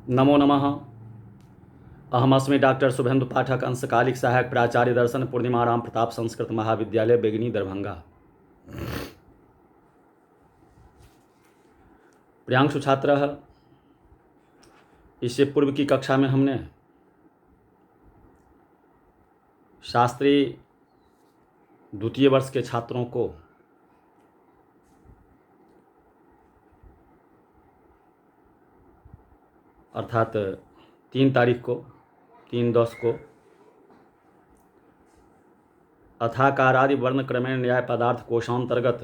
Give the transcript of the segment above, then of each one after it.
नमो नमः। अहमस्मि डॉक्टर शुभेन्दु पाठक, अंशकालिक सहायक प्राचार्य दर्शन, पूर्णिमा राम प्रताप संस्कृत महाविद्यालय, बेगनी, दरभंगा। प्रियांशु छात्रः, इससे पूर्व की कक्षा में हमने शास्त्री द्वितीय वर्ष के छात्रों को अर्थात 3 तारीख को 3/10 को अथाकारादि वर्ण क्रमेण न्याय पदार्थ कोशांतर्गत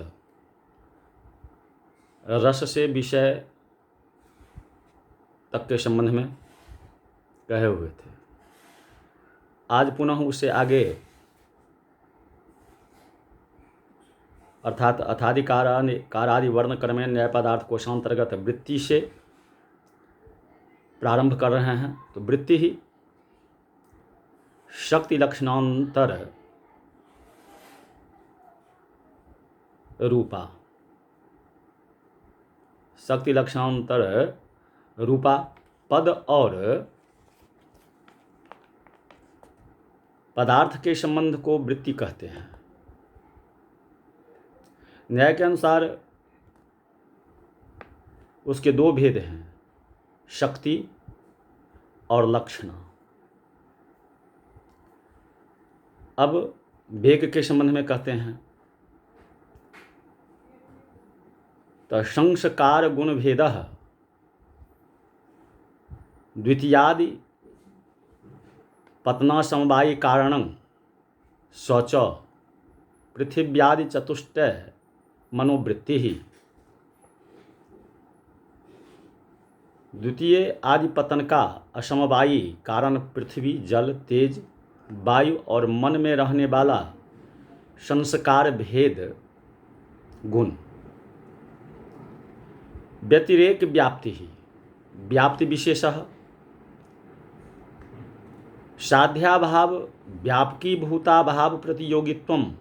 रस से विषय तक के संबंध में कहे हुए थे। आज पुनः उससे आगे अर्थात अथादिकारादि वर्ण क्रमेण न्याय पदार्थ कोशांतर्गत वृत्ति से प्रारंभ कर रहे हैं। तो वृत्ति ही शक्ति लक्षणांतर रूपा, शक्ति लक्षणांतर रूपा पद और पदार्थ के संबंध को वृत्ति कहते हैं। न्याय के अनुसार उसके 2 भेद हैं, शक्ति और लक्षण। अब वेग के संबंध में कहते हैं तो संस्कार गुण भेदः द्वितीयादि पतना समवायी कारणं शौच पृथिव्यादि चतुष्टय मनोवृत्ति ही। द्वितीय आदि पतन का असमवायी कारण पृथ्वी, जल, तेज, वायु और मन में रहने वाला संस्कार भेद गुण। व्यतिरेक व्याप्ति ही व्याप्ति विशेषः साध्याभाव व्यापकी भूताभाव प्रतियोगित्वम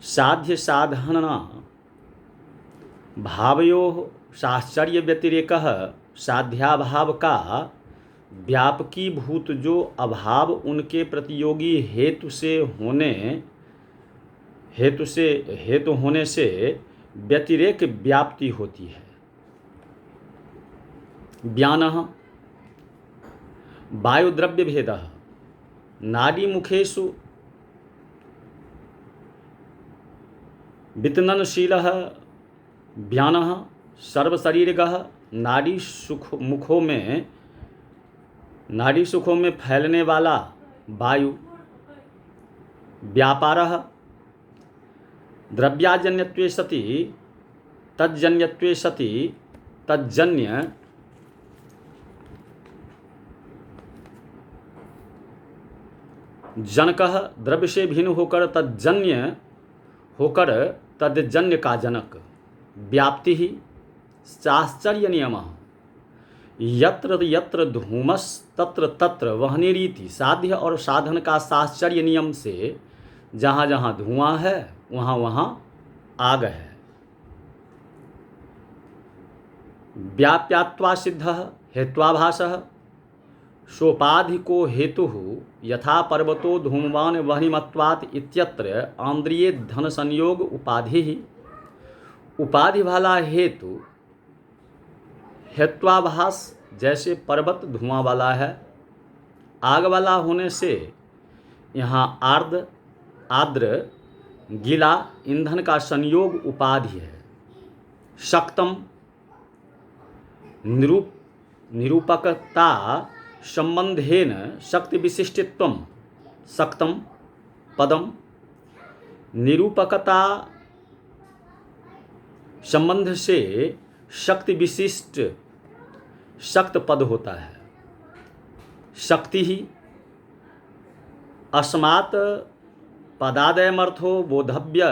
साध्य साधना भावयोः साश्चर्य व्यतिरेकः साध्याभाव का व्यापकी भूत जो अभाव उनके प्रतियोगी हेतु होने से व्यतिरेक व्याप्ति होती है। ज्ञानः वायुद्रव्य भेदः नाड़ी मुखेषु वितननशीलः ज्ञानः सर्वशरीरगः नाड़ी सुखों में फैलने वाला वायु। व्यापारः द्रव्याजन्यत्वे सति तज्जन्यत्वे सति तज्जन्य जनकः द्रव्य से भिन्न होकर तज्जन्य होकर तद्जन्य का जनक। व्याप्ति ही साश्चर्य नियमः यत्र यत्र धूमस तत्र तत्र वहने रीति। साध्य और साधन का साश्चर्य नियम से जहाँ जहाँ धुआं है वहाँ वहाँ आग है। व्याप्यात्वा सिद्धः हेत्वाभासः सोपाधिको हेतुः यथा पर्वतो धूमवान वह्निमत्वात् इत्यत्र आंद्रिये धन संयोग उपाधि ही। उपाधि वाला हेतु हेत्वाभास जैसे पर्वत धुआं वाला है, आग वाला होने से यहाँ आर्द्र गीला ईंधन का संयोग उपाधि है। शक्तम निरूपकता संबंधेन शक्ति विशिष्टित्वम। शक्तम पदम निरूपकता संबंध से शक्ति विशिष्ट शक्त पद होता है। शक्ति ही अस्मात् पदादयमर्थो बोधव्य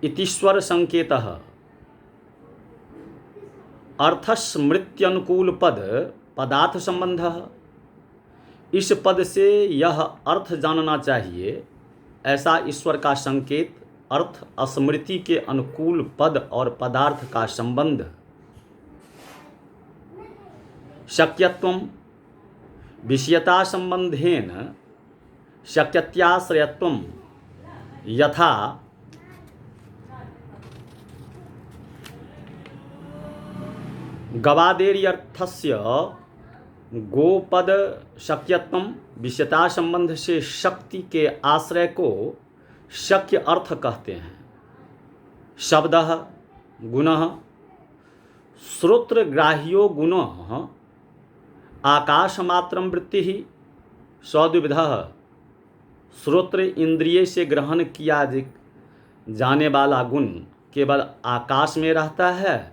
इतीश्वर संकेतः। अर्थस्मृत्यनुकूल पद पदार्थ संबंधः। इस पद से यह अर्थ जानना चाहिए, ऐसा ईश्वर का संकेत अर्थ स्मृति के अनुकूल पद और पदार्थ का संबंध। शक्यत्वम विषयता संबंधेन शक्यत्याश्रयत्वम यथा गवादेर्यर्थस्य गोपद शक्यत्वम विषयता संबंध से शक्ति के आश्रय को शक्य अर्थ कहते हैं। शब्दः गुणः श्रोत्रग्राह्यो गुणः आकाशमात्रं वृत्ति सद्विधः। श्रोत्र इंद्रिय से ग्रहण किया जाने वाला गुण केवल आकाश में रहता है।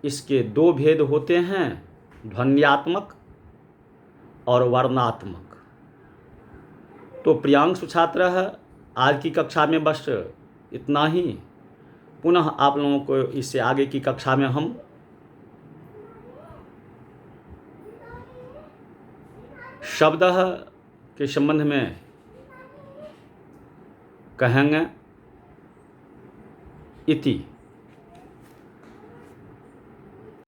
इसके दो भेद होते हैं, ध्वन्यात्मक और वर्णात्मक। तो प्रियांशु छात्र है, आज की कक्षा में बस इतना ही। पुनः आप लोगों को इससे आगे की कक्षा में हम शब्द के संबंध में कहेंगे। इति